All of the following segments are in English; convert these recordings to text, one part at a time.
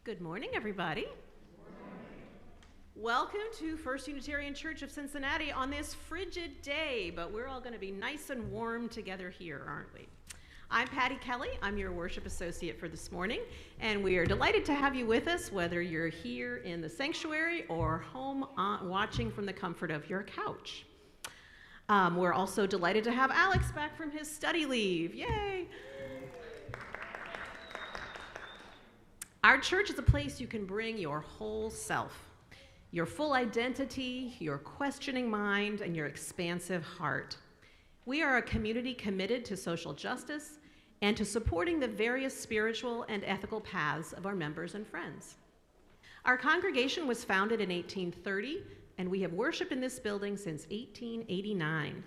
Good morning, everybody. Welcome to First Unitarian Church of Cincinnati on this frigid day, but we're all going to be nice and warm together here, aren't we? I'm Patty Kelly. I'm your worship associate for this morning, and we are delighted to have you with us, whether you're here in the sanctuary or home watching from the comfort of your couch. We're also delighted to have Alex back from his study leave. Yay! Our church is a place you can bring your whole self, your full identity, your questioning mind, and your expansive heart. We are a community committed to social justice and to supporting the various spiritual and ethical paths of our members and friends. Our congregation was founded in 1830, and we have worshiped in this building since 1889.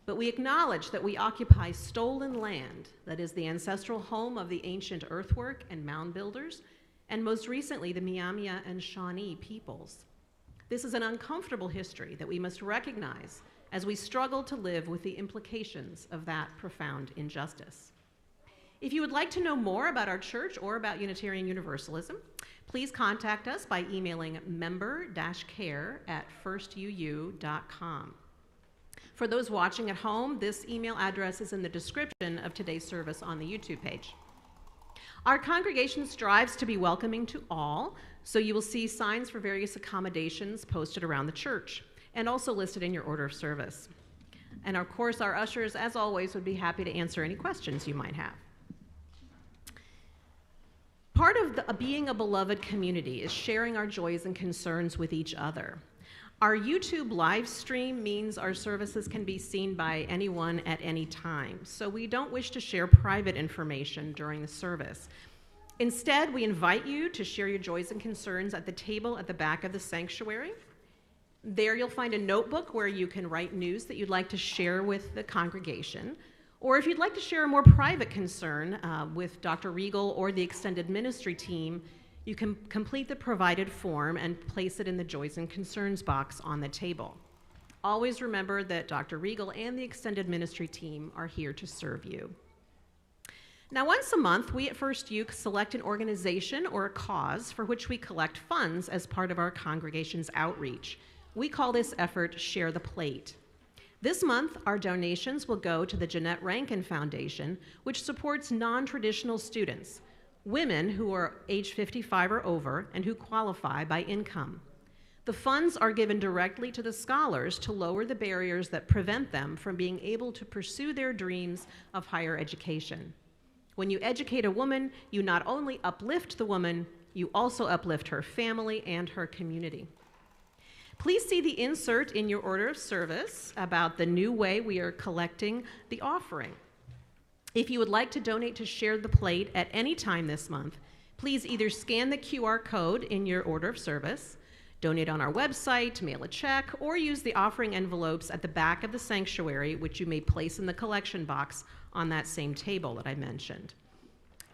But we acknowledge that we occupy stolen land that is the ancestral home of the ancient earthwork and mound builders, and most recently the Miamia and Shawnee peoples. This is an uncomfortable history that we must recognize as we struggle to live with the implications of that profound injustice. If you would like to know more about our church or about Unitarian Universalism, please contact us by emailing member-care@firstuu.com. For those watching at home, this email address is in the description of today's service on the YouTube page. Our congregation strives to be welcoming to all, so you will see signs for various accommodations posted around the church and also listed in your order of service. And of course, our ushers, as always, would be happy to answer any questions you might have. Part of being a beloved community is sharing our joys and concerns with each other. Our YouTube live stream means our services can be seen by anyone at any time, so we don't wish to share private information during the service. Instead, we invite you to share your joys and concerns at the table at the back of the sanctuary. There you'll find a notebook where you can write news that you'd like to share with the congregation, or if you'd like to share a more private concern with Dr. Riegel or the extended ministry team, you can complete the provided form and place it in the Joys and Concerns box on the table. Always remember that Dr. Riegel and the extended ministry team are here to serve you. Now, once a month, we at First U select an organization or a cause for which we collect funds as part of our congregation's outreach. We call this effort Share the Plate. This month, our donations will go to the Jeanette Rankin Foundation, which supports non-traditional students, women who are age 55 or over and who qualify by income. The funds are given directly to the scholars to lower the barriers that prevent them from being able to pursue their dreams of higher education. When you educate a woman, you not only uplift the woman, you also uplift her family and her community. Please see the insert in your order of service about the new way we are collecting the offering. If you would like to donate to Share the Plate at any time this month, please either scan the QR code in your order of service, donate on our website, mail a check, or use the offering envelopes at the back of the sanctuary, which you may place in the collection box on that same table that I mentioned.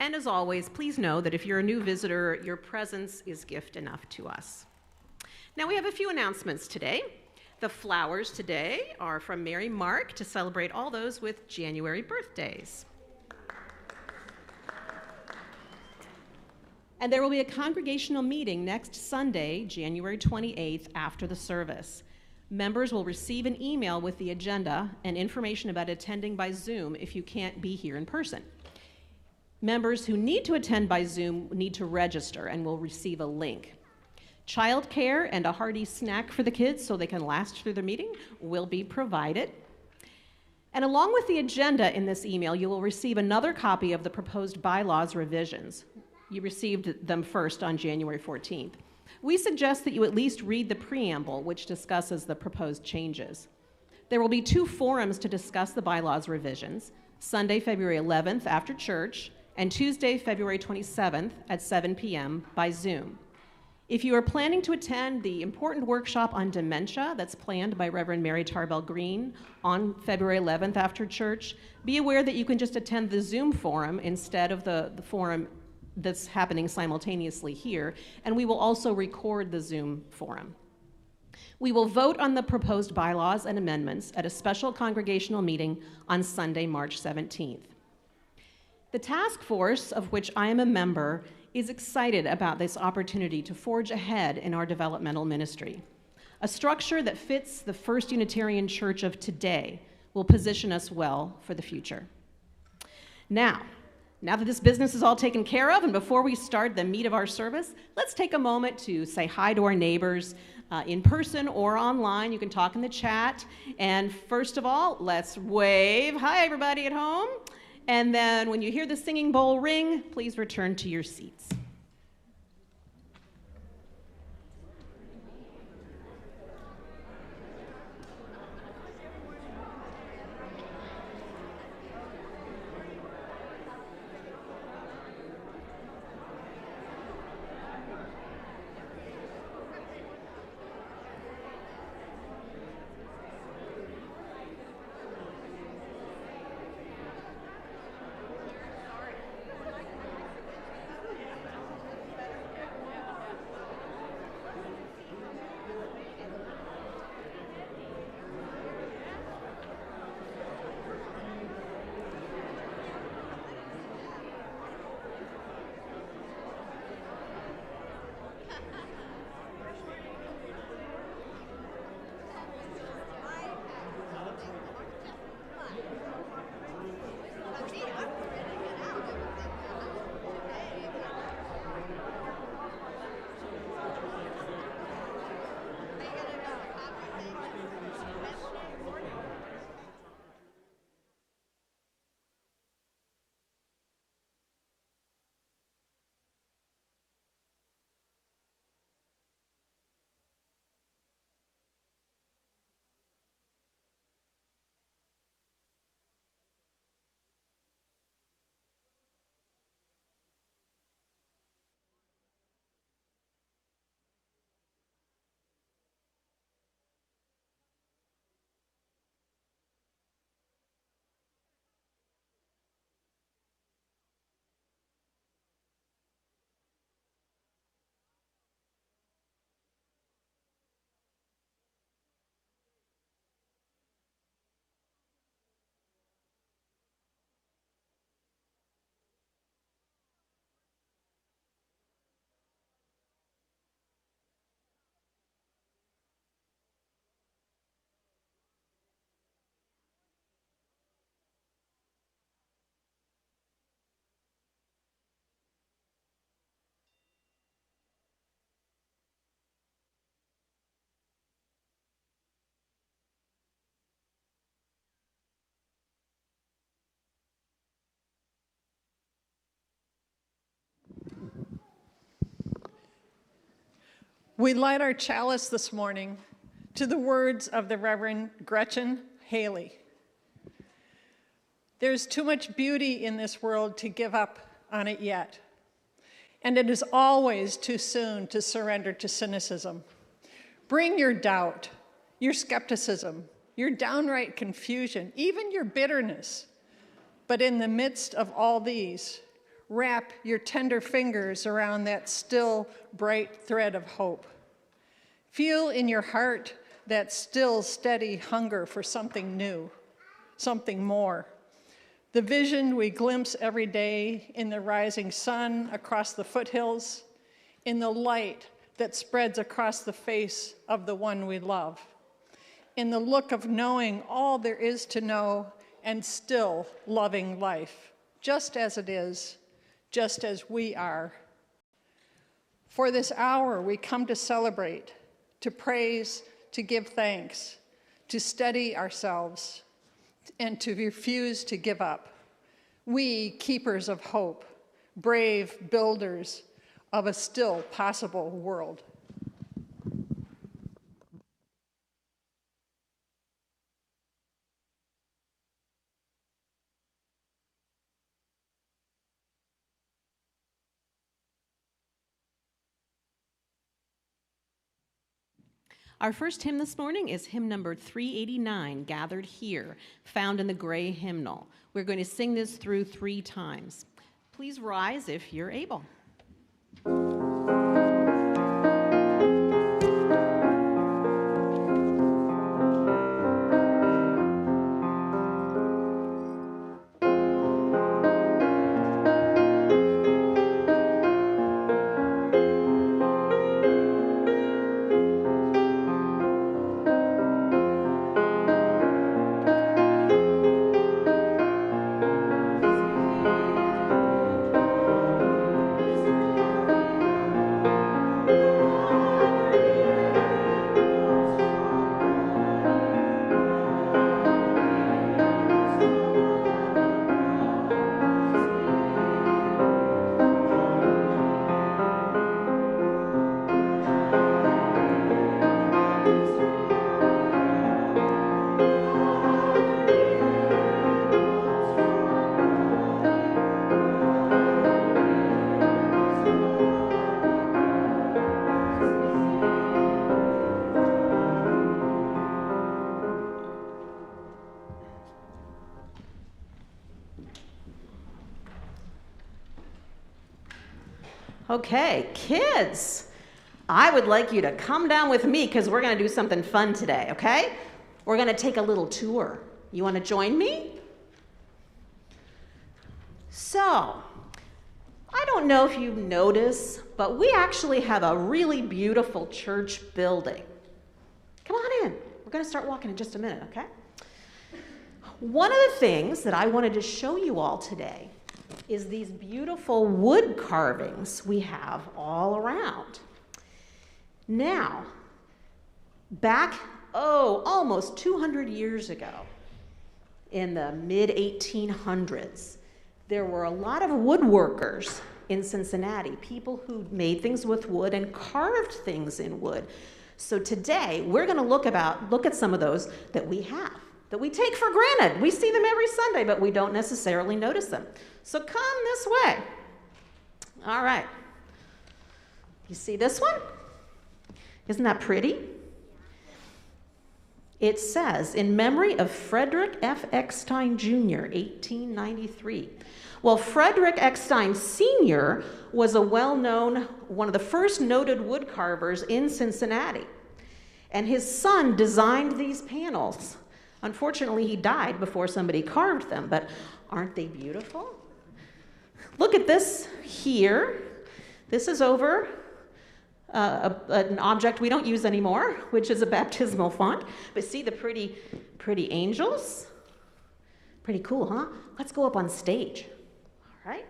And as always, please know that if you're a new visitor, your presence is gift enough to us. Now we have a few announcements today. The flowers today are from Mary Mark to celebrate all those with January birthdays. And there will be a congregational meeting next Sunday, January 28th, after the service. Members will receive an email with the agenda and information about attending by Zoom if you can't be here in person. Members who need to attend by Zoom need to register and will receive a link. Childcare and a hearty snack for the kids so they can last through the meeting will be provided. And along with the agenda in this email, you will receive another copy of the proposed bylaws revisions. You received them first on January 14th. We suggest that you at least read the preamble, which discusses the proposed changes. There will be 2 forums to discuss the bylaws revisions, Sunday, February 11th after church, and Tuesday, February 27th at 7 p.m. by Zoom. If you are planning to attend the important workshop on dementia that's planned by Reverend Mary Tarbell Green on February 11th after church, be aware that you can just attend the Zoom forum instead of the forum that's happening simultaneously here, and we will also record the Zoom forum. We will vote on the proposed bylaws and amendments at a special congregational meeting on Sunday, March 17th. The task force, of which I am a member, is excited about this opportunity to forge ahead in our developmental ministry. A structure that fits the First Unitarian Church of today will position us well for the future. Now that this business is all taken care of, and before we start the meat of our service, let's take a moment to say hi to our neighbors in person or online. You can talk in the chat. And first of all, let's wave. Hi, everybody at home. And then when you hear the singing bowl ring, please return to your seats. We light our chalice this morning to the words of the Reverend Gretchen Haley. There's too much beauty in this world to give up on it yet, and it is always too soon to surrender to cynicism. Bring your doubt, your skepticism, your downright confusion, even your bitterness, but in the midst of all these, wrap your tender fingers around that still bright thread of hope. Feel in your heart that still steady hunger for something new, something more. The vision we glimpse every day in the rising sun across the foothills, in the light that spreads across the face of the one we love, in the look of knowing all there is to know and still loving life, just as it is, just as we are. For this hour, we come to celebrate, to praise, to give thanks, to steady ourselves, and to refuse to give up. We, keepers of hope, brave builders of a still possible world. Our first hymn this morning is hymn number 389, Gathered Here, found in the gray hymnal. We're going to sing this through 3 times. Please rise if you're able. Okay, kids, I would like you to come down with me because we're going to do something fun today, okay? We're going to take a little tour. You want to join me? So, I don't know if you've noticed, but we actually have a really beautiful church building. Come on in. We're going to start walking in just a minute, okay? One of the things that I wanted to show you all today is these beautiful wood carvings we have all around. Now, back, almost 200 years ago, in the mid-1800s, there were a lot of woodworkers in Cincinnati, people who made things with wood and carved things in wood. So today, we're going to look at some of those that we have, that we take for granted. We see them every Sunday, but we don't necessarily notice them. So come this way. All right. You see this one? Isn't that pretty? It says, in memory of Frederick F. Eckstein, Jr., 1893. Well, Frederick Eckstein, Sr. was one of the first noted wood carvers in Cincinnati. And his son designed these panels. Unfortunately, he died before somebody carved them, but aren't they beautiful? Look at this here. This is over an object we don't use anymore, which is a baptismal font. But see the pretty angels? Pretty cool, huh? Let's go up on stage. All right?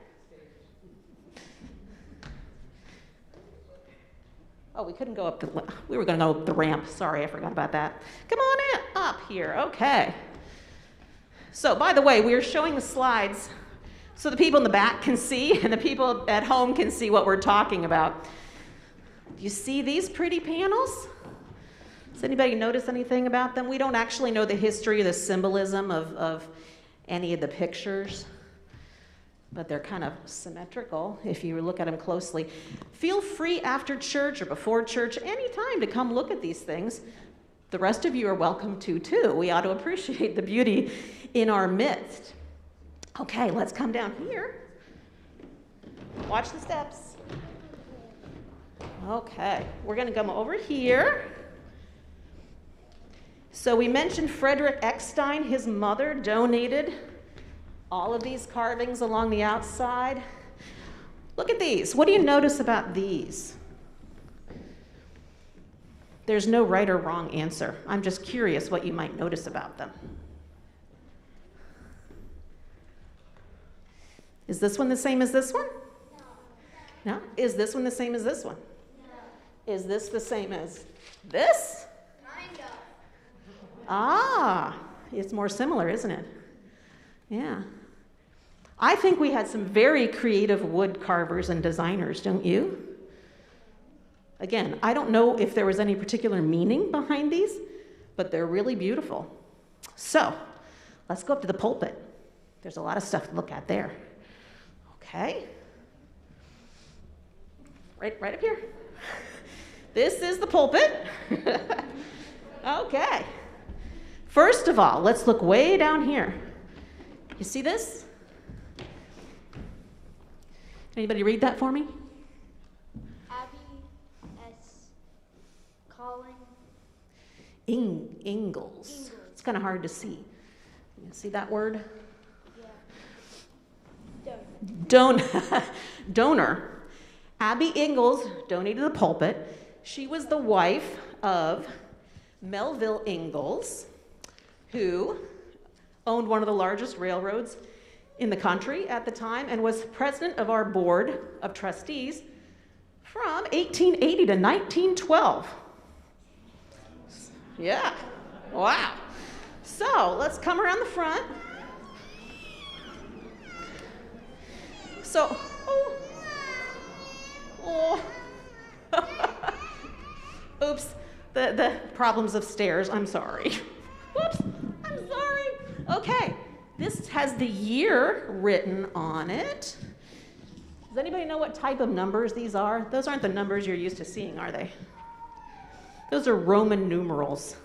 Oh, we couldn't go up we were going to go up the ramp. Sorry, I forgot about that. Come on in, up here. Okay. So, by the way, we are showing the slides so the people in the back can see and the people at home can see what we're talking about. You see these pretty panels? Does anybody notice anything about them? We don't actually know the history or the symbolism of any of the pictures, but they're kind of symmetrical if you look at them closely. Feel free after church or before church, anytime, to come look at these things. The rest of you are welcome to, too. We ought to appreciate the beauty in our midst. Okay, let's come down here. Watch the steps. Okay, we're going to come over here. So we mentioned Frederick Eckstein. His mother donated all of these carvings along the outside. Look at these. What do you notice about these? There's no right or wrong answer. I'm just curious what you might notice about them. Is this one the same as this one? No. Is this one the same as this one? No. Is this the same as this? Kind of. Ah, it's more similar, isn't it? Yeah. I think we had some very creative wood carvers and designers, don't you? Again, I don't know if there was any particular meaning behind these, but they're really beautiful. So, let's go up to the pulpit. There's a lot of stuff to look at there. Okay. Right up here. This is the pulpit. Okay. First of all, let's look way down here. You see this? Anybody read that for me? Abby S. Calling. Ingalls. It's kind of hard to see. You see that word? Yeah. Donor. Abby Ingalls donated the pulpit. She was the wife of Melville Ingalls, who owned one of the largest railroads in the country at the time and was president of our board of trustees from 1880 to 1912. Yeah, wow. So let's come around the front. So, oops, the problems of stairs, I'm sorry. Whoops, I'm sorry. Okay, this has the year written on it. Does anybody know what type of numbers these are? Those aren't the numbers you're used to seeing, are they? Those are Roman numerals.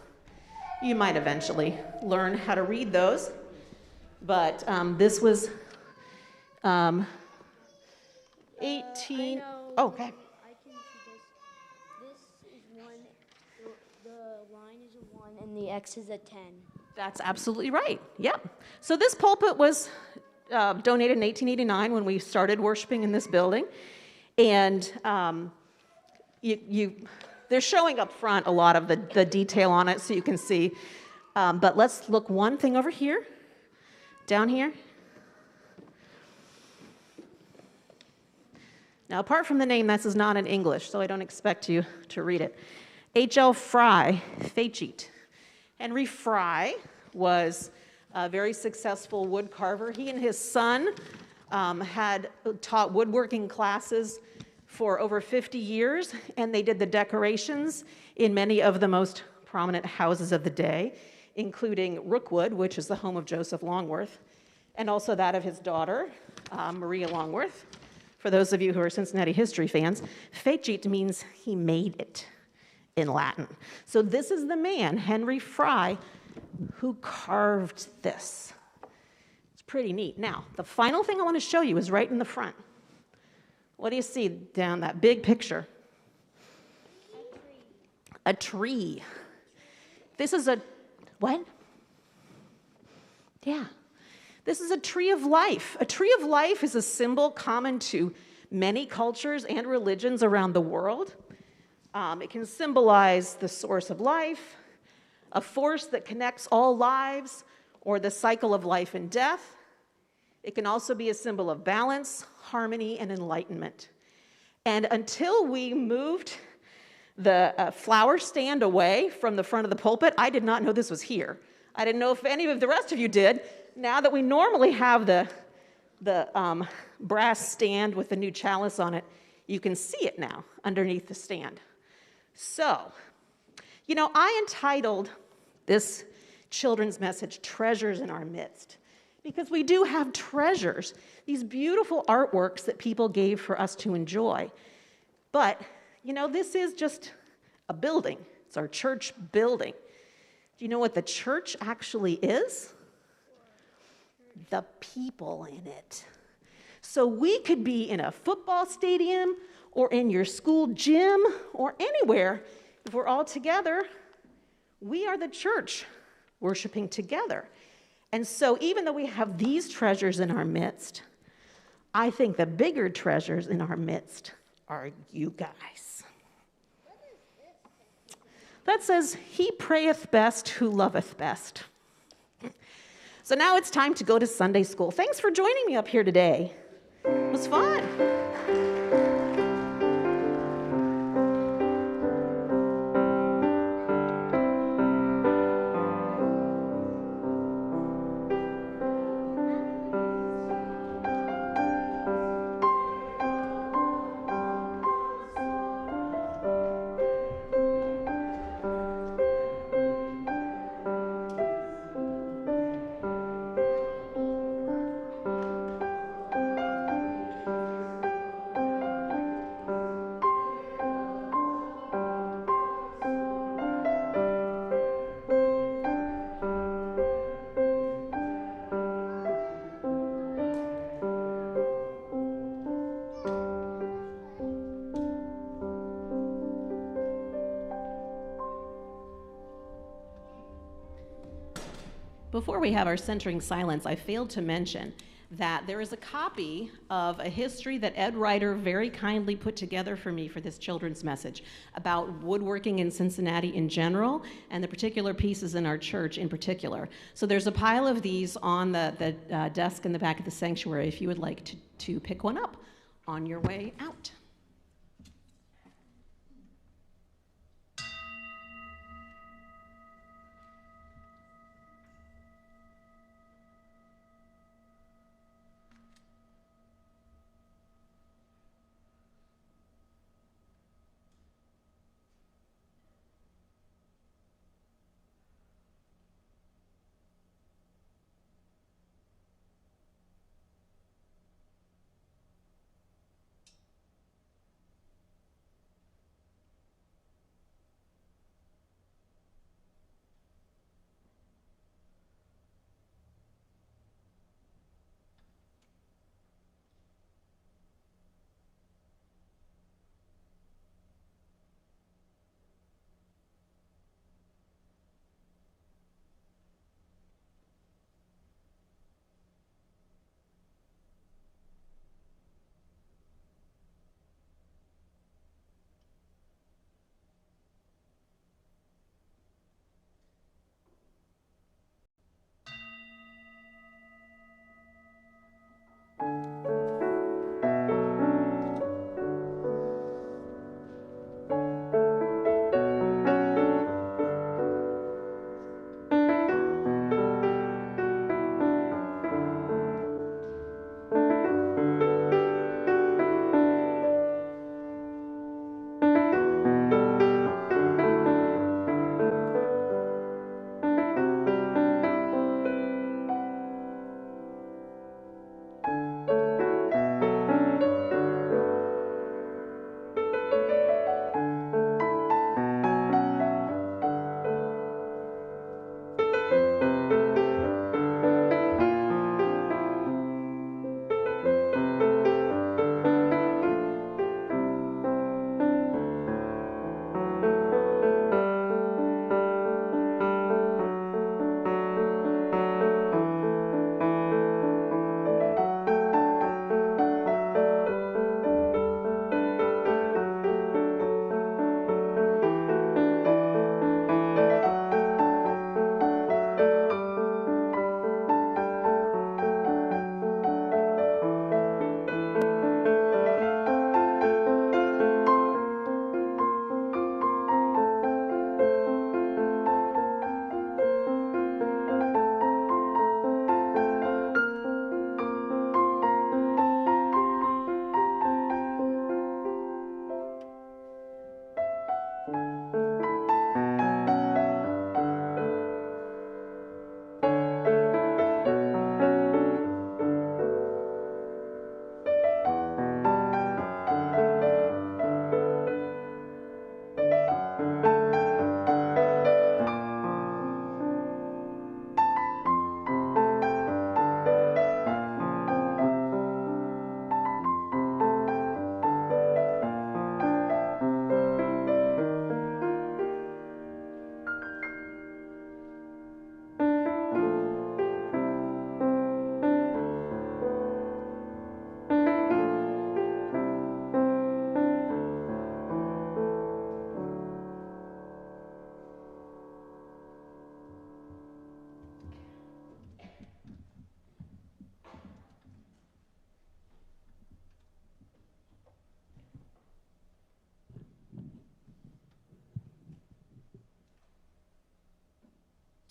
You might eventually learn how to read those, but this was 18. I know Oh, okay. I can see this. This is 1. The line is a 1 and the X is a 10. That's absolutely right. Yep. So this pulpit was donated in 1889 when we started worshiping in this building. And they're showing up front a lot of the detail on it so you can see. But let's look one thing over here, down here. Now, apart from the name, this is not in English, so I don't expect you to read it. H.L. Fry, Fachit. Henry Fry was a very successful wood carver. He and his son had taught woodworking classes for over 50 years, and they did the decorations in many of the most prominent houses of the day, including Rookwood, which is the home of Joseph Longworth, and also that of his daughter, Maria Longworth. For those of you who are Cincinnati history fans, fecit means he made it in Latin. So this is the man, Henry Fry, who carved this. It's pretty neat. Now, the final thing I want to show you is right in the front. What do you see down that big picture? A tree. This is a, what? Yeah. This is a tree of life. A tree of life is a symbol common to many cultures and religions around the world. It can symbolize the source of life, a force that connects all lives, or the cycle of life and death. It can also be a symbol of balance, harmony, and enlightenment. And until we moved the flower stand away from the front of the pulpit, I did not know this was here. I didn't know if any of the rest of you did. Now that we normally have the brass stand with the new chalice on it, you can see it now underneath the stand. So, you know, I entitled this children's message, Treasures in Our Midst, because we do have treasures, these beautiful artworks that people gave for us to enjoy. But, you know, this is just a building. It's our church building. Do you know what the church actually is? The people in it. So we could be in a football stadium or in your school gym or anywhere. If we're all together, we are the church worshiping together. And so even though we have these treasures in our midst, I think the bigger treasures in our midst are you guys. That says, he prayeth best who loveth best. So now it's time to go to Sunday school. Thanks for joining me up here today. It was fun. Before we have our centering silence, I failed to mention that there is a copy of a history that Ed Ryder very kindly put together for me for this children's message about woodworking in Cincinnati in general and the particular pieces in our church in particular. So there's a pile of these on the desk in the back of the sanctuary if you would like to pick one up on your way out.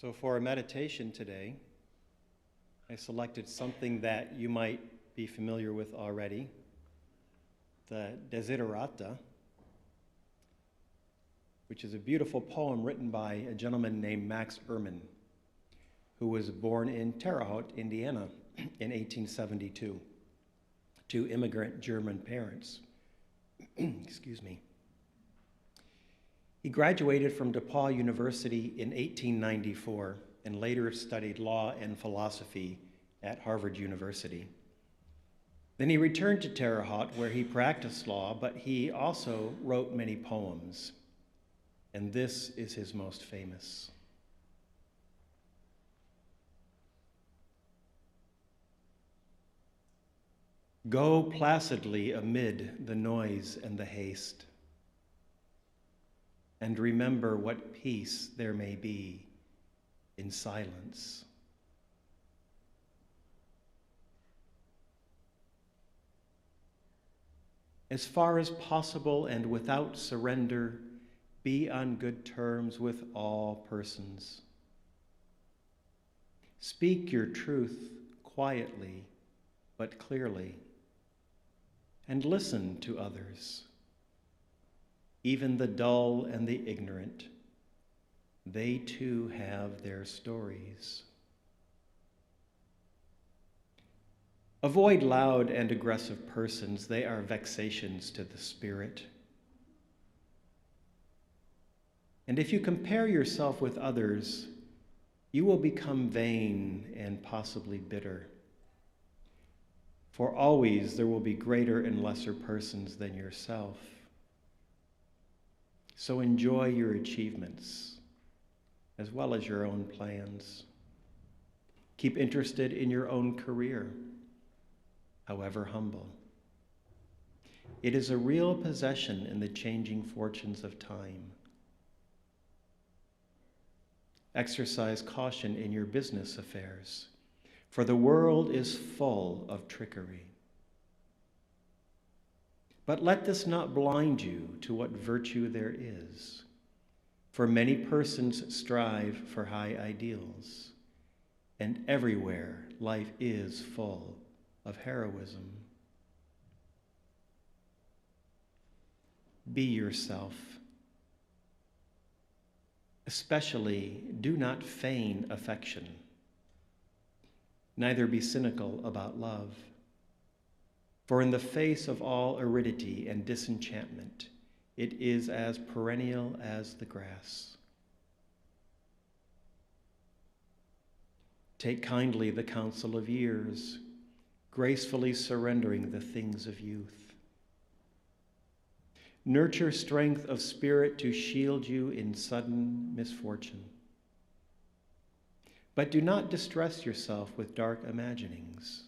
So for our meditation today, I selected something that you might be familiar with already, the Desiderata, which is a beautiful poem written by a gentleman named Max Ehrmann, who was born in Terre Haute, Indiana in 1872 to immigrant German parents. Excuse me. He graduated from DePaul University in 1894 and later studied law and philosophy at Harvard University. Then he returned to Terre Haute, where he practiced law, but he also wrote many poems, and this is his most famous. Go placidly amid the noise and the haste, and remember what peace there may be in silence. As far as possible and without surrender, be on good terms with all persons. Speak your truth quietly but clearly, and listen to others. Even the dull and the ignorant, they too have their stories. Avoid loud and aggressive persons. They are vexations to the spirit. And if you compare yourself with others, you will become vain and possibly bitter. For always there will be greater and lesser persons than yourself. So enjoy your achievements as well as your own plans. Keep interested in your own career, however humble. It is a real possession in the changing fortunes of time. Exercise caution in your business affairs, for the world is full of trickery. But let this not blind you to what virtue there is, for many persons strive for high ideals, and everywhere life is full of heroism. Be yourself. Especially, do not feign affection. Neither be cynical about love. For in the face of all aridity and disenchantment, it is as perennial as the grass. Take kindly the counsel of years, gracefully surrendering the things of youth. Nurture strength of spirit to shield you in sudden misfortune. But do not distress yourself with dark imaginings.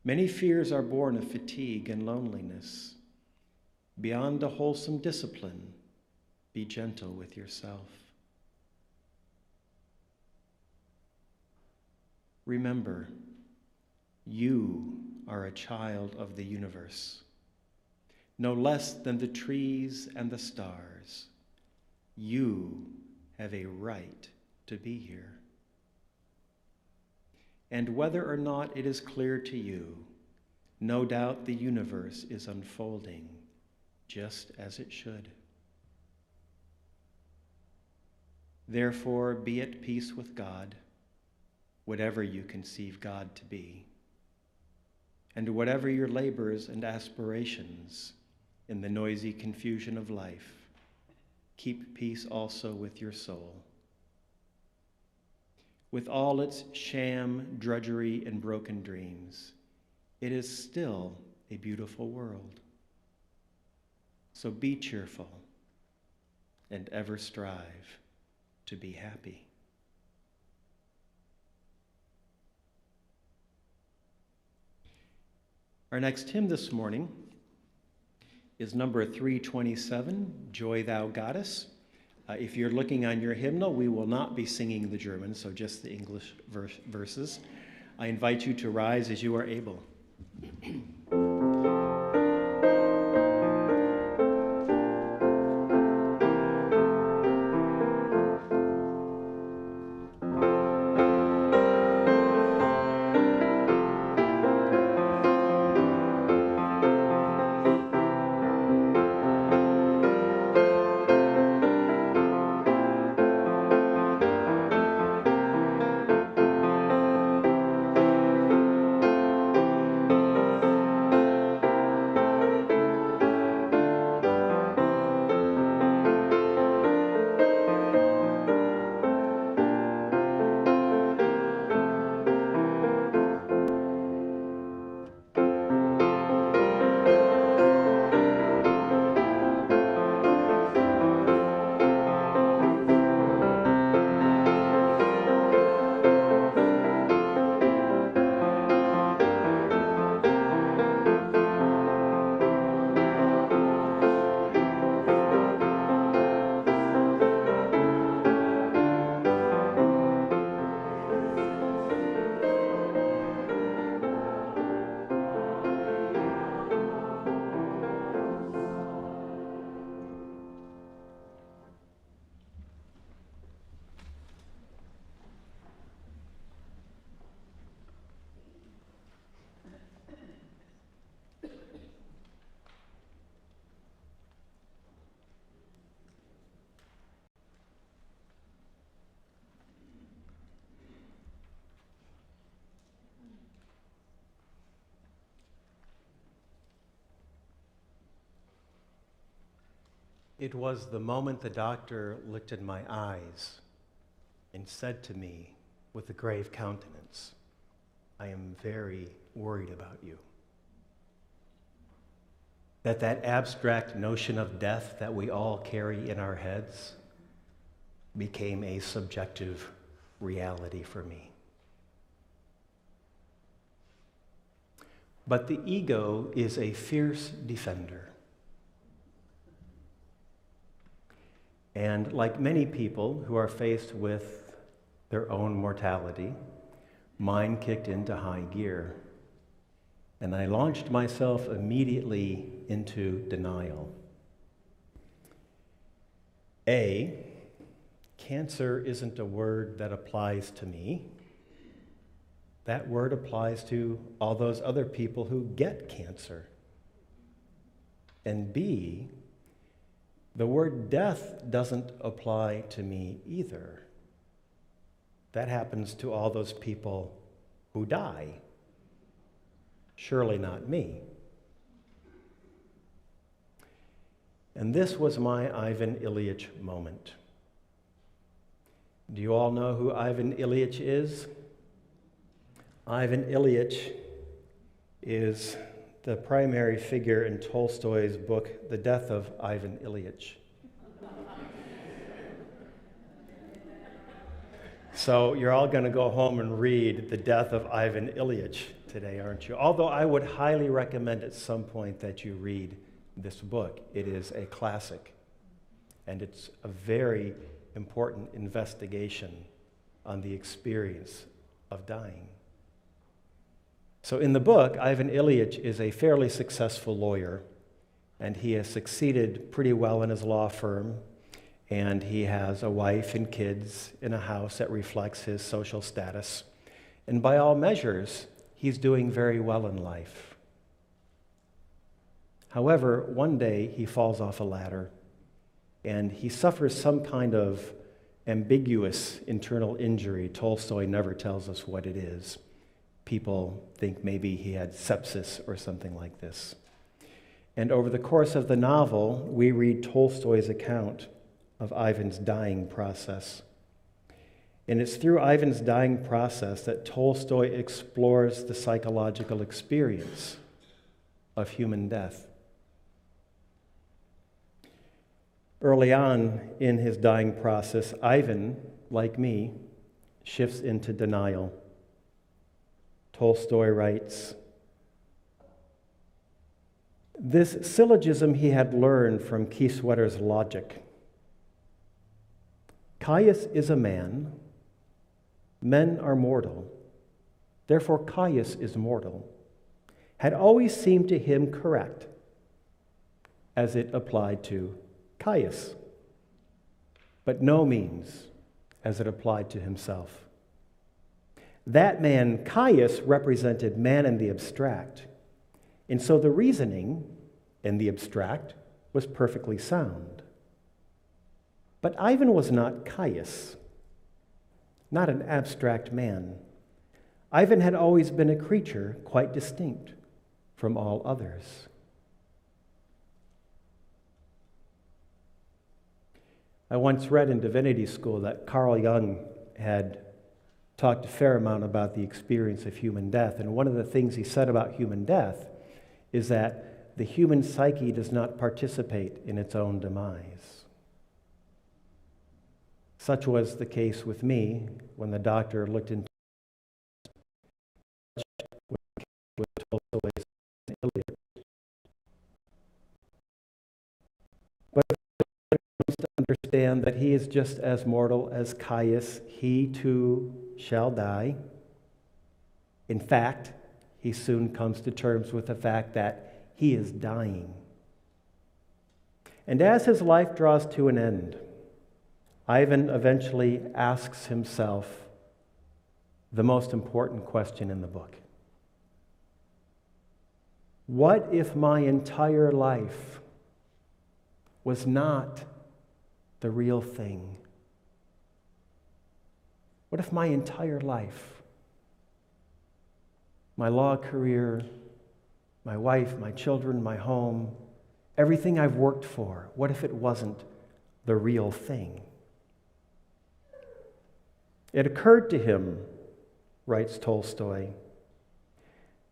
Many fears are born of fatigue and loneliness. Beyond a wholesome discipline, be gentle with yourself. Remember, you are a child of the universe. No less than the trees and the stars, you have a right to be here. And whether or not it is clear to you, no doubt the universe is unfolding just as it should. Therefore, be at peace with God, whatever you conceive God to be, and whatever your labors and aspirations in the noisy confusion of life, keep peace also with your soul. With all its sham, drudgery, and broken dreams, it is still a beautiful world. So be cheerful and ever strive to be happy. Our next hymn this morning is number 327, Joy Thou Goddess. If you're looking on your hymnal, we will not be singing the German, so just the English verses. I invite you to rise as you are able. It was the moment the doctor looked in my eyes and said to me with a grave countenance, "I am very worried about you." That abstract notion of death that we all carry in our heads became a subjective reality for me. But the ego is a fierce defender. And like many people who are faced with their own mortality, mine kicked into high gear. And I launched myself immediately into denial. Cancer isn't a word that applies to me. That word applies to all those other people who get cancer. And B, the word death doesn't apply to me either. That happens to all those people who die. Surely not me. And this was my Ivan Ilyich moment. Do you all know who Ivan Ilyich is? Ivan Ilyich is the primary figure in Tolstoy's book, The Death of Ivan Ilyich. So you're all going to go home and read The Death of Ivan Ilyich today, aren't you? Although I would highly recommend at some point that you read this book. It is a classic, and it's a very important investigation on the experience of dying. So in the book, Ivan Ilyich is a fairly successful lawyer, and he has succeeded pretty well in his law firm, and he has a wife and kids in a house that reflects his social status. And by all measures, he's doing very well in life. However, one day he falls off a ladder, and he suffers some kind of ambiguous internal injury. Tolstoy never tells us what it is. People think maybe he had sepsis or something like this. And over the course of the novel, we read Tolstoy's account of Ivan's dying process. And it's through Ivan's dying process that Tolstoy explores the psychological experience of human death. Early on in his dying process, Ivan, like me, shifts into denial. Tolstoy writes, "This syllogism he had learned from Kieswetter's logic. Caius is a man, men are mortal, therefore Caius is mortal, had always seemed to him correct as it applied to Caius, but no means as it applied to himself. That man, Caius, represented man in the abstract, and so the reasoning in the abstract was perfectly sound. But Ivan was not Caius, not an abstract man. Ivan had always been a creature quite distinct from all others." I once read in divinity school that Carl Jung had talked a fair amount about the experience of human death, and one of the things he said about human death is that the human psyche does not participate in its own demise. Such was the case with me when the doctor looked into Tolstoy's Iliad. But to understand that he is just as mortal as Caius, he too shall die. In fact, he soon comes to terms with the fact that he is dying. And as his life draws to an end, Ivan eventually asks himself the most important question in the book. What if my entire life was not the real thing? What if my entire life, my law career, my wife, my children, my home, Everything I've worked for, what if it wasn't the real thing? It occurred to him, writes Tolstoy,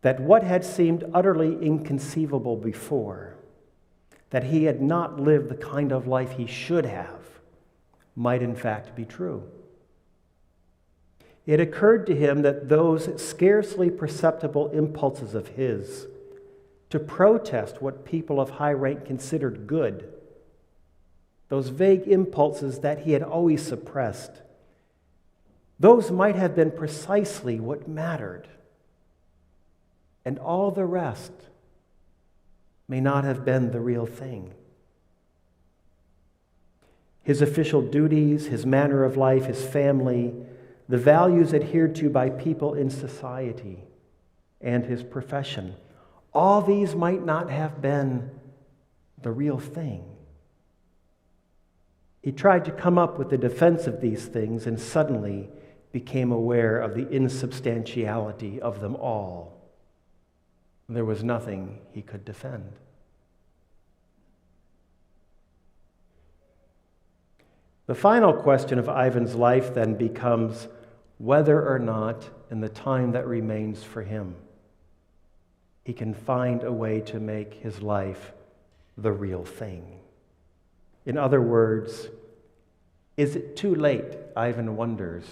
that what had seemed utterly inconceivable before, that he had not lived the kind of life he should have, might in fact be true. It occurred to him that those scarcely perceptible impulses of his to protest what people of high rank considered good, those vague impulses that he had always suppressed, those might have been precisely what mattered. And all the rest may not have been the real thing. His official duties, his manner of life, his family, the values adhered to by people in society, and his profession, all these might not have been the real thing. He tried to come up with a defense of these things and suddenly became aware of the insubstantiality of them all. There was nothing he could defend. The final question of Ivan's life then becomes whether or not, in the time that remains for him, he can find a way to make his life the real thing. In other words, is it too late, Ivan wonders,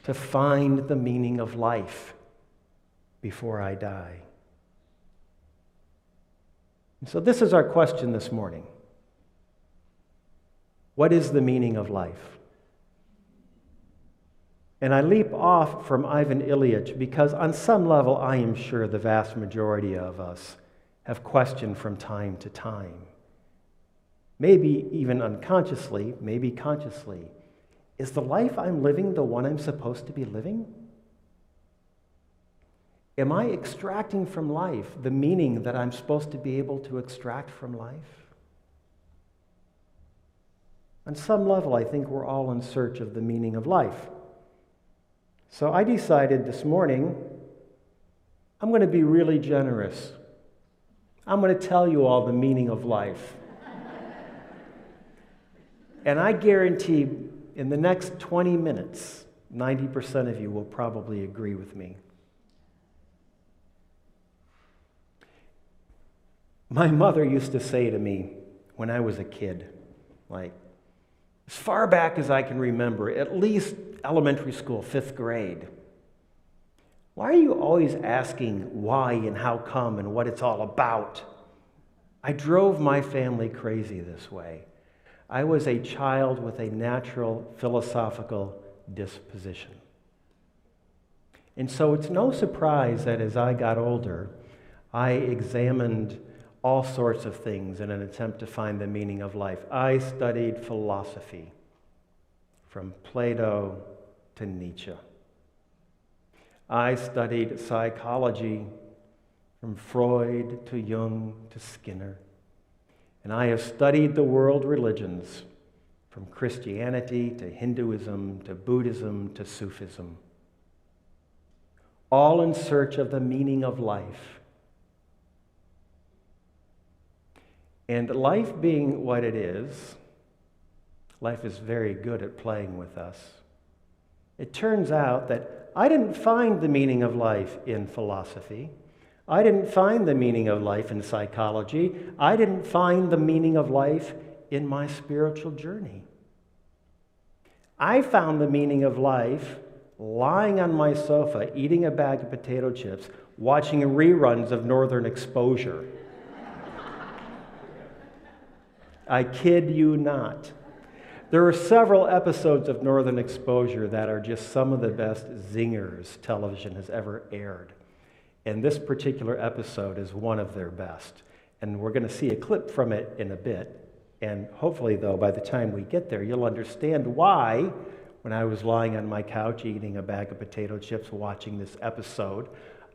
to find the meaning of life before I die? And so this is our question this morning. What is the meaning of life? And I leap off from Ivan Ilyich because on some level I am sure the vast majority of us have questioned from time to time. Maybe even unconsciously, maybe consciously. Is the life I'm living the one I'm supposed to be living? Am I extracting from life the meaning that I'm supposed to be able to extract from life? On some level, I think we're all in search of the meaning of life. So I decided this morning, I'm going to be really generous. I'm going to tell you all the meaning of life. And I guarantee in the next 20 minutes, 90% of you will probably agree with me. My mother used to say to me when I was a kid, like, as far back as I can remember, at least elementary school, 5th grade, why are you always asking why and how come and what it's all about? I drove my family crazy this way. I was a child with a natural philosophical disposition. And so it's no surprise that as I got older, I examined all sorts of things in an attempt to find the meaning of life. I studied philosophy, from Plato to Nietzsche. I studied psychology, from Freud to Jung to Skinner. And I have studied the world religions, from Christianity to Hinduism to Buddhism to Sufism, all in search of the meaning of life. And life being what it is, life is very good at playing with us. It turns out that I didn't find the meaning of life in philosophy. I didn't find the meaning of life in psychology. I didn't find the meaning of life in my spiritual journey. I found the meaning of life lying on my sofa, eating a bag of potato chips, watching reruns of Northern Exposure. I kid you not. There are several episodes of Northern Exposure that are just some of the best zingers television has ever aired. And this particular episode is one of their best. And we're going to see a clip from it in a bit. And hopefully, though, by the time we get there, you'll understand why, when I was lying on my couch eating a bag of potato chips watching this episode,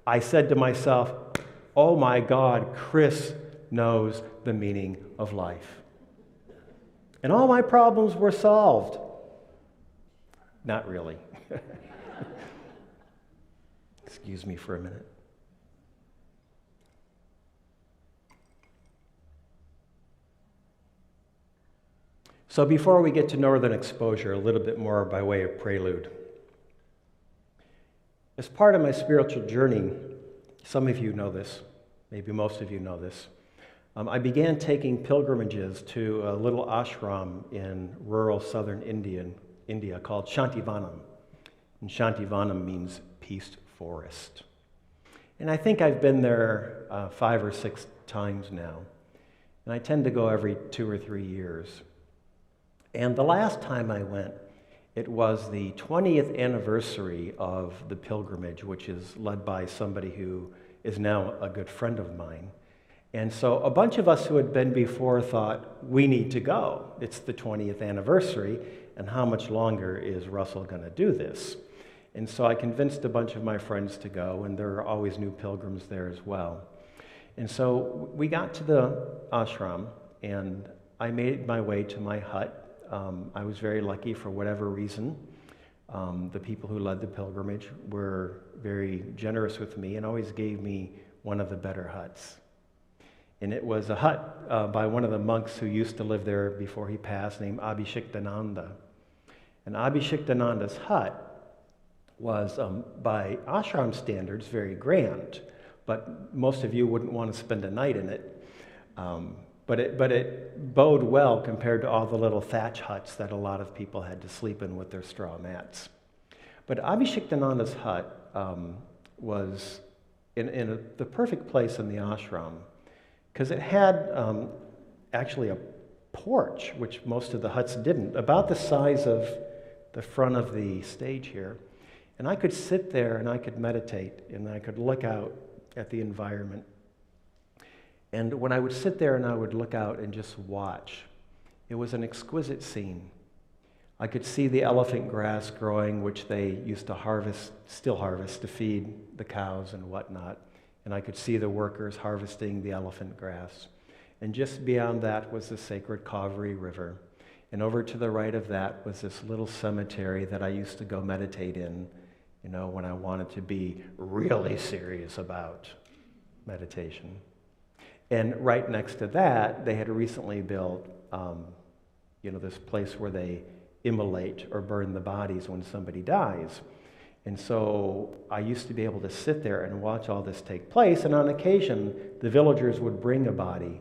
I said to myself, oh my God, Chris knows the meaning of life. And all my problems were solved. Not really. Excuse me for a minute. So before we get to Northern Exposure, a little bit more by way of prelude. As part of my spiritual journey, some of you know this, maybe most of you know this, I began taking pilgrimages to a little ashram in rural southern India called Shantivanam. And Shantivanam means peace forest. And I think I've been there 5 or 6 times now. And I tend to go every 2 or 3 years. And the last time I went, it was the 20th anniversary of the pilgrimage, which is led by somebody who is now a good friend of mine. And so a bunch of us who had been before thought, we need to go. It's the 20th anniversary, and how much longer is Russell going to do this? And so I convinced a bunch of my friends to go, and there are always new pilgrims there as well. And so we got to the ashram, and I made my way to my hut. I was very lucky for whatever reason. The people who led the pilgrimage were very generous with me and always gave me one of the better huts. And it was a hut by one of the monks who used to live there before he passed, named Abhishektananda. And Abhishektananda's hut was, by ashram standards, very grand, but most of you wouldn't want to spend a night in it. But it bode well compared to all the little thatch huts that a lot of people had to sleep in with their straw mats. But Abhishektananda's hut was in the perfect place in the ashram, because it had actually a porch, which most of the huts didn't, about the size of the front of the stage here. And I could sit there and I could meditate and I could look out at the environment. And when I would sit there and I would look out and just watch, it was an exquisite scene. I could see the elephant grass growing, which they used to harvest, still harvest, to feed the cows and whatnot. And I could see the workers harvesting the elephant grass. And just beyond that was the sacred Kaveri River. And over to the right of that was this little cemetery that I used to go meditate in, you know, when I wanted to be really serious about meditation. And right next to that, they had recently built, this place where they immolate or burn the bodies when somebody dies. And so I used to be able to sit there and watch all this take place, and on occasion, the villagers would bring a body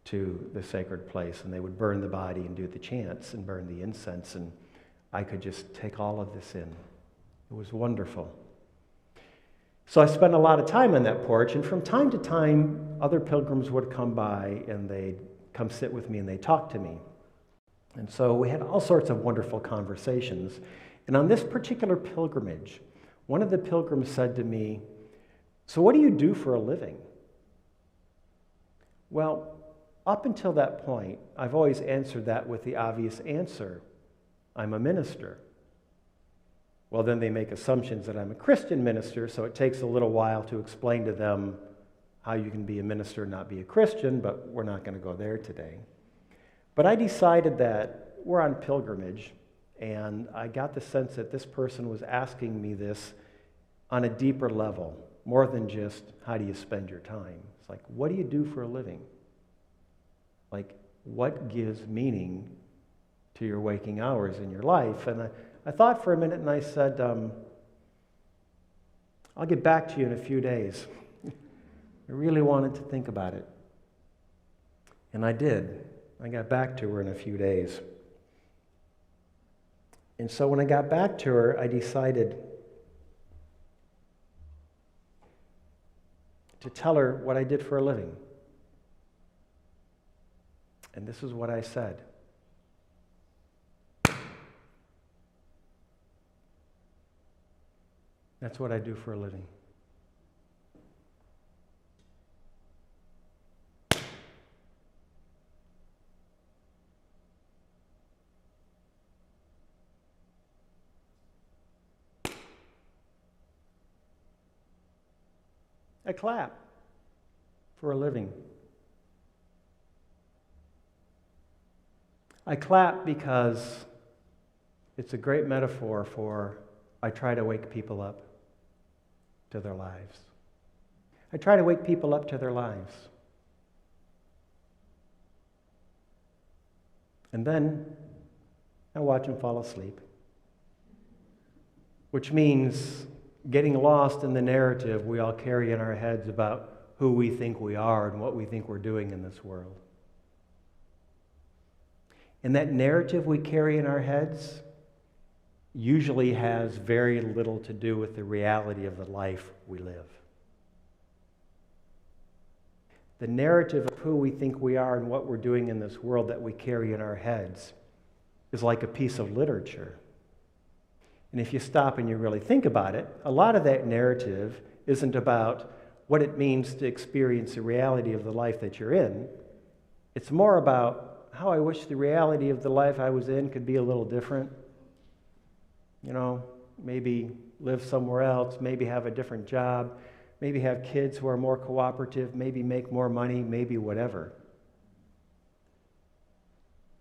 to the sacred place, and they would burn the body and do the chants and burn the incense, and I could just take all of this in. It was wonderful. So I spent a lot of time on that porch, and from time to time, other pilgrims would come by, and they'd come sit with me, and they'd talk to me. And so we had all sorts of wonderful conversations. And on this particular pilgrimage, one of the pilgrims said to me, "So what do you do for a living?" Well, up until that point, I've always answered that with the obvious answer: I'm a minister. Well, then they make assumptions that I'm a Christian minister, so it takes a little while to explain to them how you can be a minister and not be a Christian, but we're not going to go there today. But I decided that we're on pilgrimage, and I got the sense that this person was asking me this on a deeper level, more than just, how do you spend your time? It's like, what do you do for a living? Like, what gives meaning to your waking hours in your life? And I thought for a minute, and I said, I'll get back to you in a few days. I really wanted to think about it. And I did. I got back to her in a few days. And so when I got back to her, I decided to tell her what I did for a living. And this is what I said. That's what I do for a living. I clap for a living. I clap because it's a great metaphor for I try to wake people up to their lives. I try to wake people up to their lives. And then I watch them fall asleep. Which means getting lost in the narrative we all carry in our heads about who we think we are and what we think we're doing in this world. And that narrative we carry in our heads usually has very little to do with the reality of the life we live. The narrative of who we think we are and what we're doing in this world that we carry in our heads is like a piece of literature. And if you stop and you really think about it, a lot of that narrative isn't about what it means to experience the reality of the life that you're in. It's more about how I wish the reality of the life I was in could be a little different. You know, maybe live somewhere else, maybe have a different job, maybe have kids who are more cooperative, maybe make more money, maybe whatever.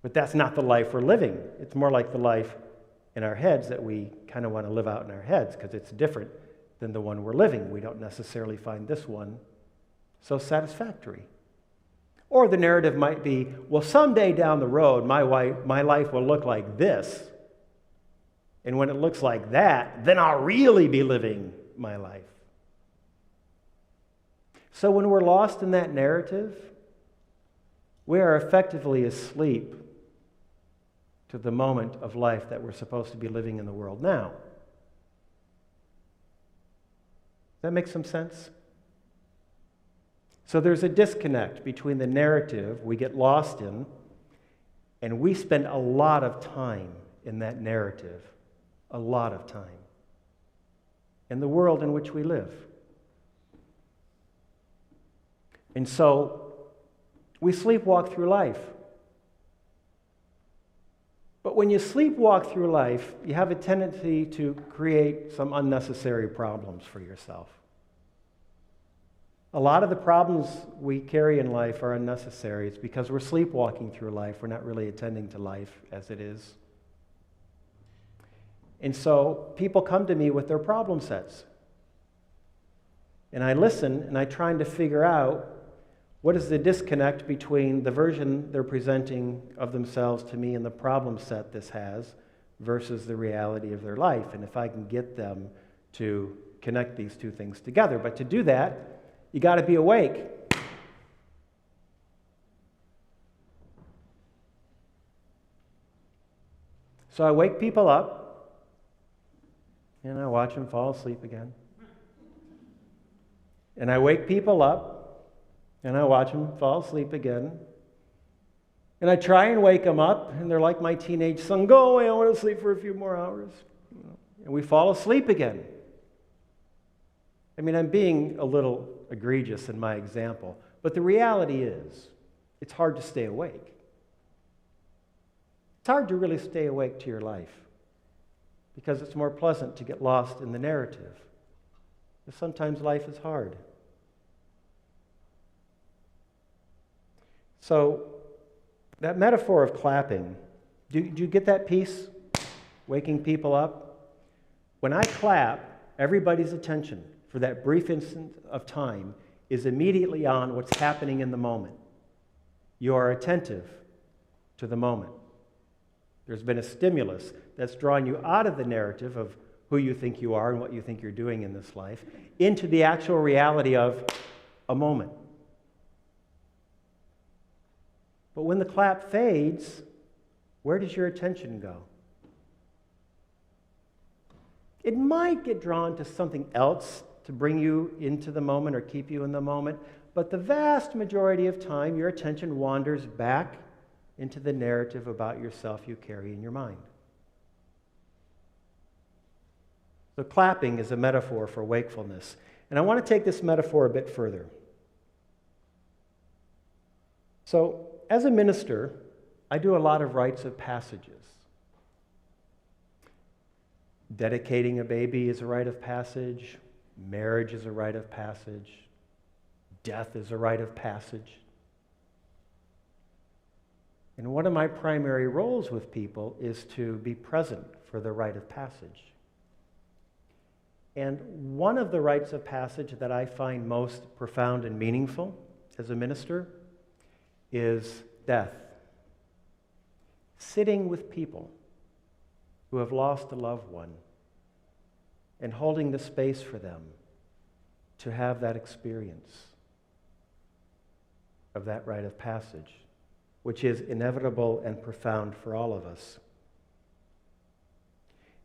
But that's not the life we're living. It's more like the life in our heads that we kind of want to live out in our heads because it's different than the one we're living. We don't necessarily find this one so satisfactory. Or the narrative might be, well, someday down the road, my life will look like this. And when it looks like that, then I'll really be living my life. So when we're lost in that narrative, we are effectively asleep to the moment of life that we're supposed to be living in the world now. Does that make some sense? So there's a disconnect between the narrative we get lost in, and we spend a lot of time in that narrative, a lot of time, in the world in which we live. And so we sleepwalk through life. But when you sleepwalk through life, you have a tendency to create some unnecessary problems for yourself. A lot of the problems we carry in life are unnecessary. It's because we're sleepwalking through life. We're not really attending to life as it is. And so people come to me with their problem sets. And I listen, and I'm trying to figure out what is the disconnect between the version they're presenting of themselves to me and the problem set this has versus the reality of their life, and if I can get them to connect these two things together. But to do that, you got to be awake. So I wake people up, and I watch them fall asleep again. And I wake people up, and I watch them fall asleep again. And I try and wake them up, and they're like my teenage son, go away, I want to sleep for a few more hours. And we fall asleep again. I mean, I'm being a little egregious in my example, but the reality is, it's hard to stay awake. It's hard to really stay awake to your life because it's more pleasant to get lost in the narrative. Because sometimes life is hard. So, that metaphor of clapping, do you get that piece? Waking people up? When I clap, everybody's attention for that brief instant of time is immediately on what's happening in the moment. You are attentive to the moment. There's been a stimulus that's drawing you out of the narrative of who you think you are and what you think you're doing in this life into the actual reality of a moment. But when the clap fades, where does your attention go? It might get drawn to something else to bring you into the moment or keep you in the moment, but the vast majority of time, your attention wanders back into the narrative about yourself you carry in your mind. So clapping is a metaphor for wakefulness. And I want to take this metaphor a bit further. So, as a minister, I do a lot of rites of passages. Dedicating a baby is a rite of passage. Marriage is a rite of passage. Death is a rite of passage. And one of my primary roles with people is to be present for the rite of passage. And one of the rites of passage that I find most profound and meaningful as a minister is death. Sitting with people who have lost a loved one and holding the space for them to have that experience of that rite of passage, which is inevitable and profound for all of us.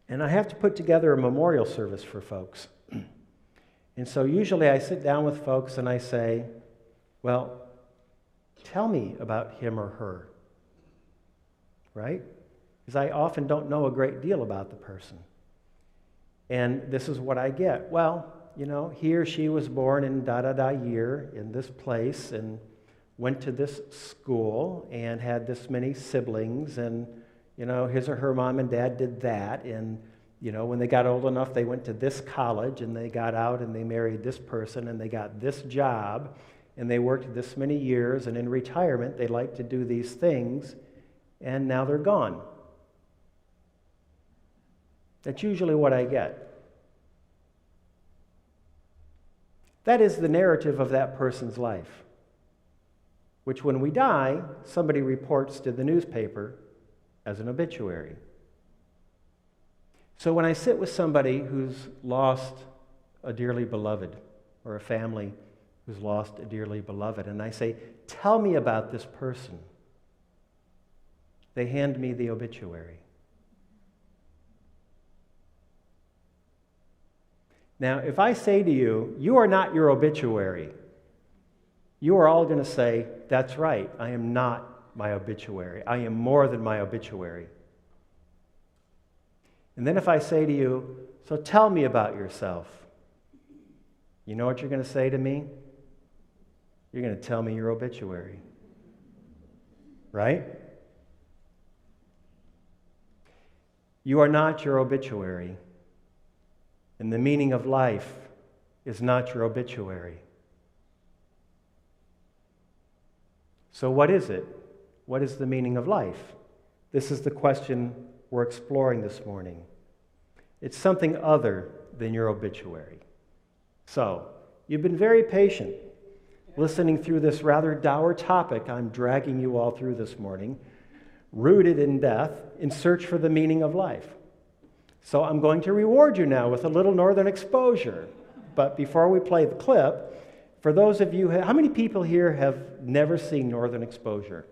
And I have to put together a memorial service for folks. And so usually I sit down with folks and I say, well, tell me about him or her, right? Because I often don't know a great deal about the person. And this is what I get. Well, you know, he or she was born in da-da-da year in this place and went to this school and had this many siblings, and, you know, his or her mom and dad did that, and, you know, when they got old enough, they went to this college, and they got out and they married this person, and they got this job, and they worked this many years, and in retirement, they like to do these things, and now they're gone. That's usually what I get. That is the narrative of that person's life, which when we die, somebody reports to the newspaper as an obituary. So when I sit with somebody who's lost a dearly beloved, or a family who's lost a dearly beloved, and I say, tell me about this person, they hand me the obituary. Now, if I say to you, you are not your obituary, you are all going to say, that's right, I am not my obituary. I am more than my obituary. And then if I say to you, so tell me about yourself, you know what you're going to say to me? You're going to tell me your obituary. Right? You are not your obituary. And the meaning of life is not your obituary. So what is it? What is the meaning of life? This is the question we're exploring this morning. It's something other than your obituary. So, you've been very patient listening through this rather dour topic I'm dragging you all through this morning, rooted in death, in search for the meaning of life. So I'm going to reward you now with a little northern exposure. But before we play the clip, for those of you, how many people here have never seen Northern Exposure?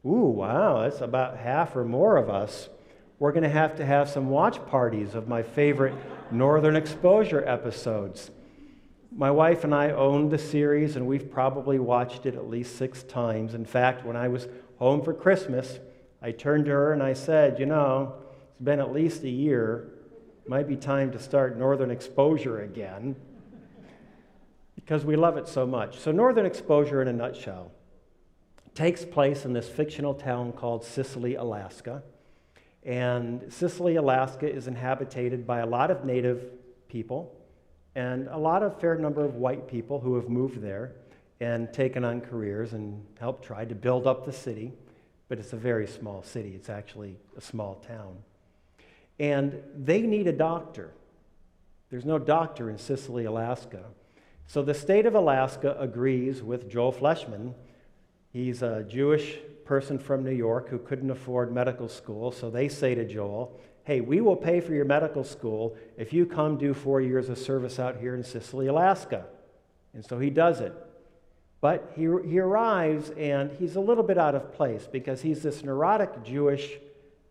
Ooh, wow, that's about half or more of us. We're going to have some watch parties of my favorite Northern Exposure episodes. My wife and I own the series, and we've probably watched it at least 6 times. In fact, when I was home for Christmas, I turned to her and I said, you know, it's been at least a year. Might be time to start Northern Exposure again, because we love it so much. So Northern Exposure, in a nutshell, takes place in this fictional town called Sicily, Alaska. And Sicily, Alaska is inhabited by a lot of native people and a fair number of white people who have moved there and taken on careers and helped try to build up the city. But it's a very small city. It's actually a small town. And they need a doctor. There's no doctor in Sicily, Alaska. So the state of Alaska agrees with Joel Fleshman. He's a Jewish person from New York who couldn't afford medical school, so they say to Joel, hey, we will pay for your medical school if you come do 4 years of service out here in Sicily, Alaska. And so he does it. But he arrives, and he's a little bit out of place because he's this neurotic Jewish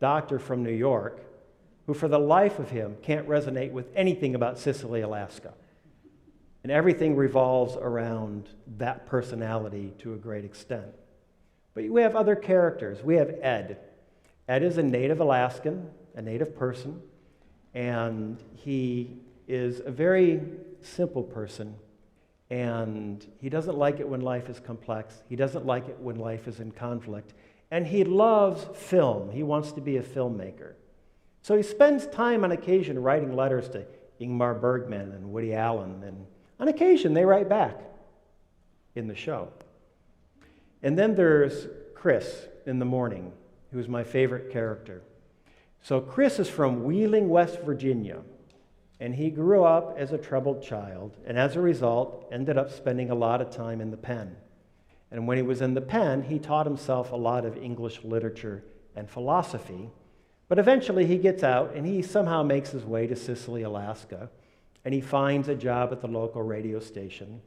doctor from New York who for the life of him can't resonate with anything about Sicily, Alaska. And everything revolves around that personality to a great extent. But we have other characters. We have Ed. Ed is a native Alaskan, a native person, and he is a very simple person, and he doesn't like it when life is complex. He doesn't like it when life is in conflict. And he loves film. He wants to be a filmmaker. So he spends time on occasion writing letters to Ingmar Bergman and Woody Allen, and on occasion they write back in the show. And then there's Chris in the morning, who's my favorite character. So Chris is from Wheeling, West Virginia, and he grew up as a troubled child, and as a result, ended up spending a lot of time in the pen. And when he was in the pen, he taught himself a lot of English literature and philosophy, But eventually he gets out and he somehow makes his way to Sicily, Alaska, and he finds a job at the local radio station,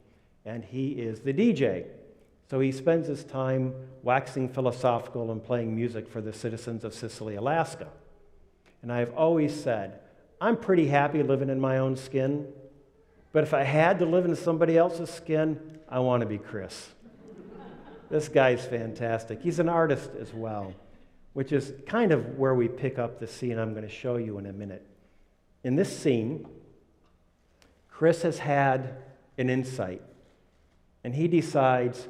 and he is the DJ. So he spends his time waxing philosophical and playing music for the citizens of Sicily, Alaska. And I've always said, I'm pretty happy living in my own skin, but if I had to live in somebody else's skin, I want to be Chris. This guy's fantastic. He's an artist as well, which is kind of where we pick up the scene I'm going to show you in a minute. In this scene, Chris has had an insight, and he decides,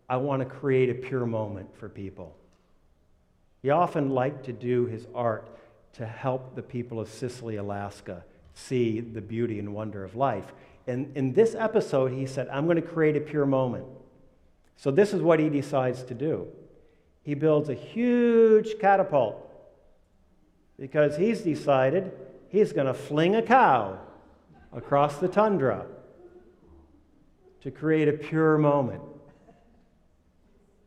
I want to create a pure moment for people. He often liked to do his art to help the people of Sicily, Alaska, see the beauty and wonder of life. And in this episode, he said, I'm going to create a pure moment. So this is what he decides to do. He builds a huge catapult because he's decided he's going to fling a cow across the tundra to create a pure moment.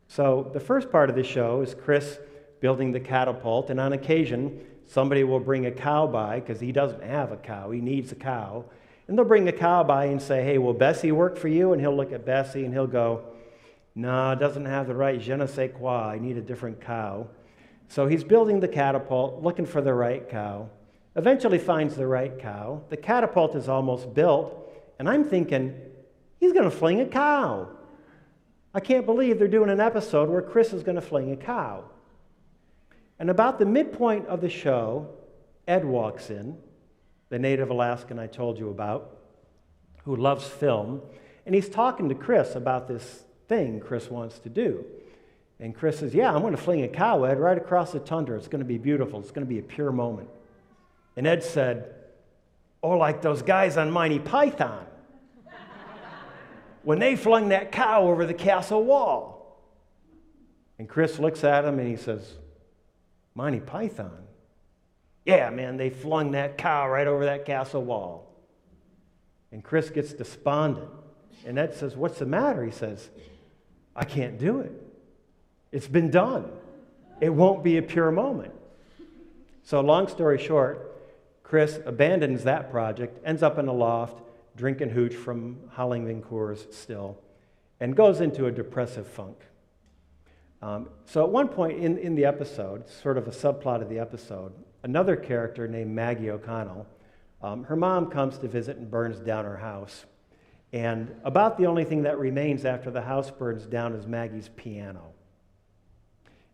So the first part of the show is Chris building the catapult, and on occasion, somebody will bring a cow by because he doesn't have a cow. He needs a cow. And they'll bring a cow by and say, hey, will Bessie work for you? And he'll look at Bessie and he'll go, no, it doesn't have the right je ne sais quoi. I need a different cow. So he's building the catapult, looking for the right cow. Eventually finds the right cow. The catapult is almost built. And I'm thinking, he's going to fling a cow. I can't believe they're doing an episode where Chris is going to fling a cow. And about the midpoint of the show, Ed walks in, the native Alaskan I told you about, who loves film, and he's talking to Chris about this thing Chris wants to do. And Chris says, yeah, I'm going to fling a cow, Ed, right across the tundra. It's going to be beautiful. It's going to be a pure moment. And Ed said, oh, like those guys on Monty Python, when they flung that cow over the castle wall. And Chris looks at him and he says, Monty Python? Yeah, man, they flung that cow right over that castle wall. And Chris gets despondent. And Ed says, what's the matter? He says, I can't do it. It's been done. It won't be a pure moment. So long story short, Chris abandons that project, ends up in a loft, drinking hooch from Hollingling Coors still, and goes into a depressive funk. So at one point in the episode, sort of a subplot of the episode, another character named Maggie O'Connell, her mom comes to visit and burns down her house. And about the only thing that remains after the house burns down is Maggie's piano.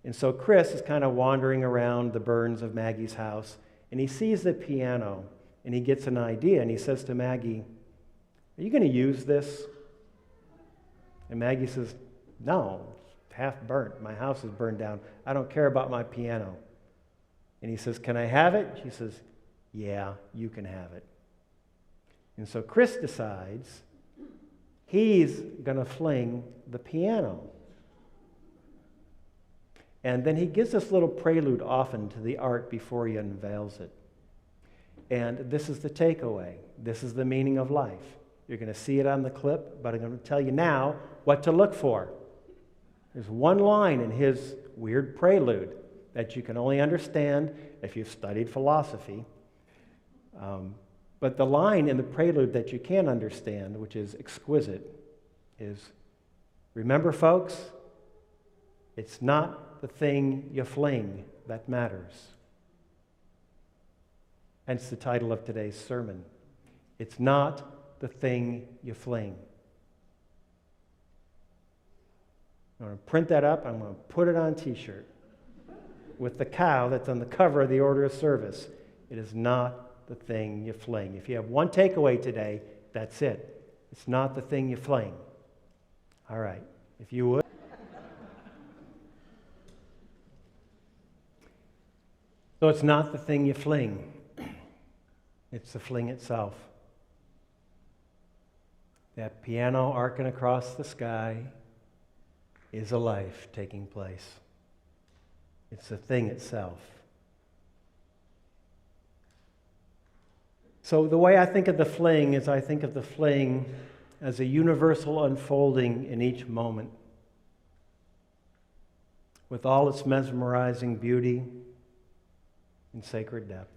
And so Chris is kind of wandering around the burns of Maggie's house, and he sees the piano, and he gets an idea, and he says to Maggie, are you going to use this? And Maggie says, no, it's half burnt. My house is burned down. I don't care about my piano. And he says, can I have it? She says, yeah, you can have it. And so Chris decides he's going to fling the piano. And then he gives this little prelude often to the art before he unveils it. And this is the takeaway. This is the meaning of life. You're going to see it on the clip, but I'm going to tell you now what to look for. There's one line in his weird prelude that you can only understand if you've studied philosophy. But the line in the prelude that you can understand, which is exquisite, is, remember, folks, it's not the thing you fling that matters. Hence the title of today's sermon. It's not the thing you fling. I'm going to print that up. I'm going to put it on a t-shirt with the cow that's on the cover of the order of service. It is not the thing you fling. If you have one takeaway today, that's it. It's not the thing you fling. All right, if you would. So it's not the thing you fling. It's the fling itself. That piano arcing across the sky is a life taking place. It's the thing itself. So the way I think of the fling is I think of the fling as a universal unfolding in each moment. With all its mesmerizing beauty, in sacred depth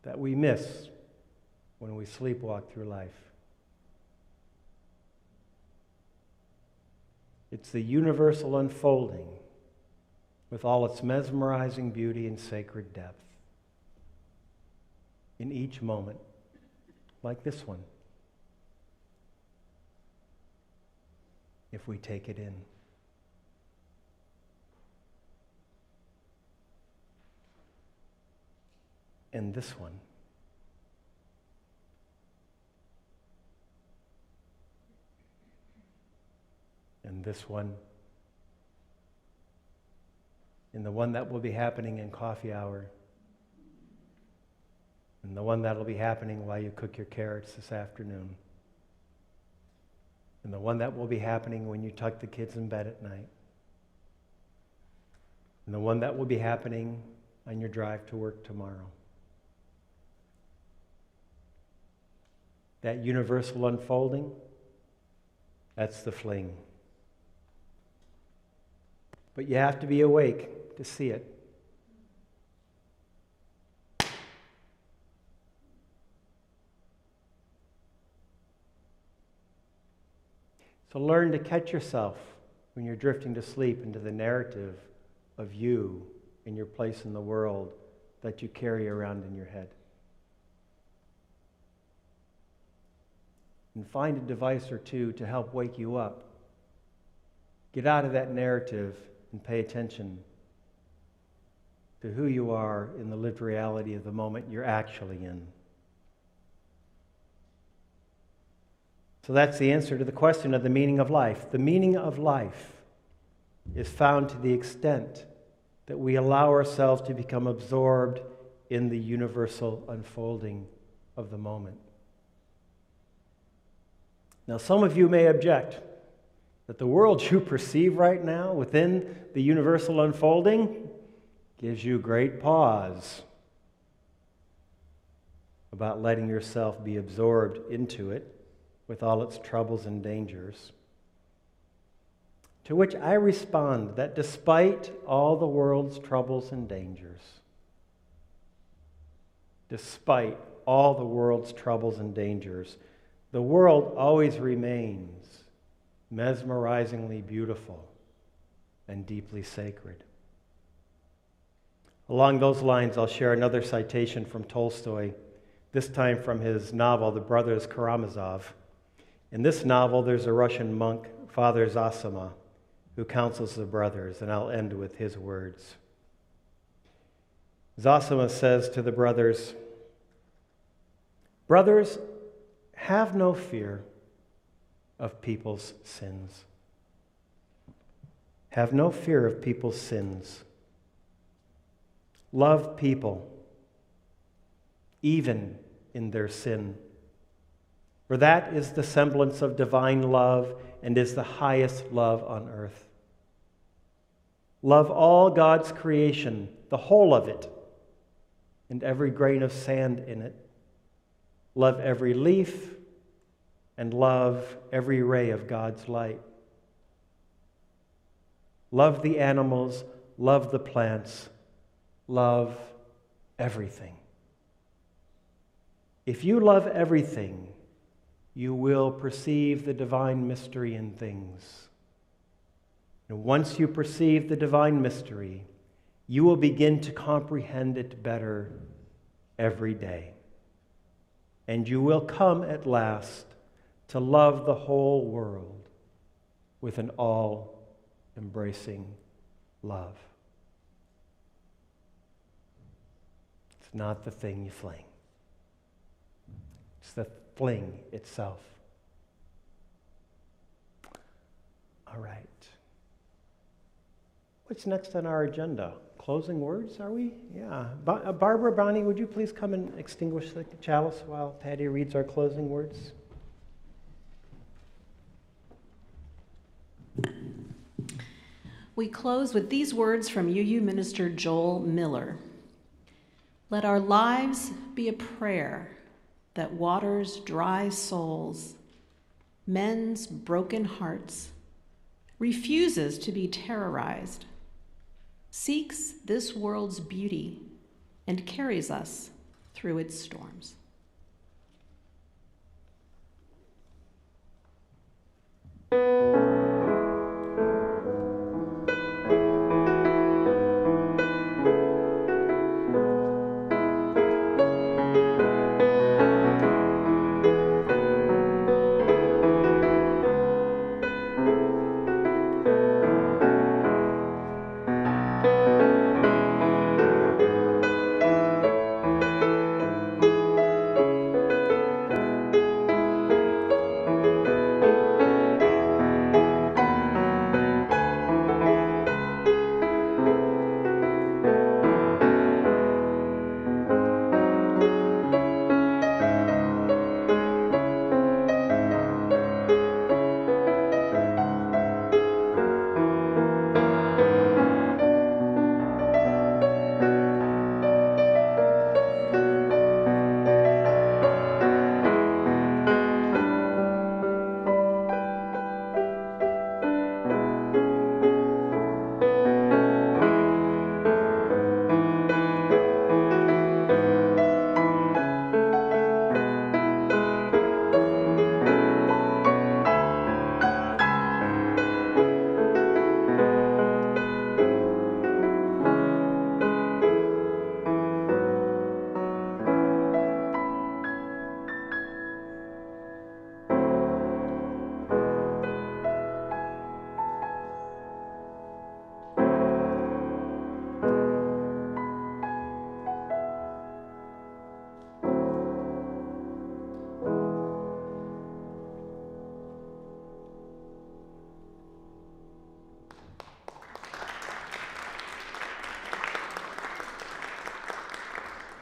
that we miss when we sleepwalk through life. It's the universal unfolding with all its mesmerizing beauty and sacred depth in each moment, like this one, if we take it in. And this one. And this one. And the one that will be happening in coffee hour. And the one that will be happening while you cook your carrots this afternoon. And the one that will be happening when you tuck the kids in bed at night. And the one that will be happening on your drive to work tomorrow. That universal unfolding, that's the fling. But you have to be awake to see it. So learn to catch yourself when you're drifting to sleep into the narrative of you and your place in the world that you carry around in your head. And find a device or two to help wake you up. Get out of that narrative and pay attention to who you are in the lived reality of the moment you're actually in. So that's the answer to the question of the meaning of life. The meaning of life is found to the extent that we allow ourselves to become absorbed in the universal unfolding of the moment. Now, some of you may object that the world you perceive right now within the universal unfolding gives you great pause about letting yourself be absorbed into it with all its troubles and dangers. To which I respond that despite all the world's troubles and dangers, despite all the world's troubles and dangers, the world always remains mesmerizingly beautiful and deeply sacred. Along those lines, I'll share another citation from Tolstoy, this time from his novel, The Brothers Karamazov. In this novel, there's a Russian monk, Father Zosima, who counsels the brothers, and I'll end with his words. Zosima says to the brothers, "Brothers, have no fear of people's sins. Have no fear of people's sins. Love people, even in their sin. For that is the semblance of divine love and is the highest love on earth. Love all God's creation, the whole of it, and every grain of sand in it. Love every leaf, and love every ray of God's light. Love the animals, love the plants, love everything. If you love everything, you will perceive the divine mystery in things. And once you perceive the divine mystery, you will begin to comprehend it better every day. And you will come at last to love the whole world with an all-embracing love." It's not the thing you fling. It's the fling itself. All right. What's next on our agenda? Closing words, are we? Yeah. Barbara, Bonnie, would you please come and extinguish the chalice while Patty reads our closing words? We close with these words from UU Minister Joel Miller. "Let our lives be a prayer that waters dry souls, mends broken hearts, refuses to be terrorized, seeks this world's beauty and carries us through its storms.